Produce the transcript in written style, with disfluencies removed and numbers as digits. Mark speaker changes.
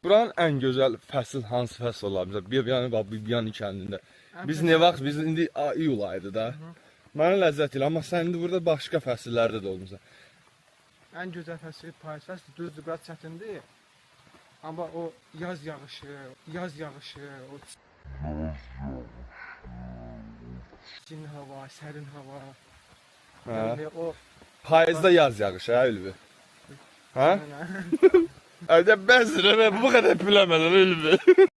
Speaker 1: Buranın ən gözəl fəsil hansı fəsil ola bilər? Bibiyan kəndində. Biz nə vaxt biz indi iyul ayıdır da. Mənə ləzzət elə, amma sən indi burada başqa fəsillərdə də olmusan.
Speaker 2: Ən gözəl fəsil payız fəsil, düzdür, biraz çətindir. Amma o yaz yağışı, o çin hava, sərin hava.
Speaker 1: Hə.
Speaker 2: Yəni o
Speaker 1: Payızda yaz yağışı, hə Ülvi? Hə? Ədə bəzirə və bu qədər biləmədin Ülvi.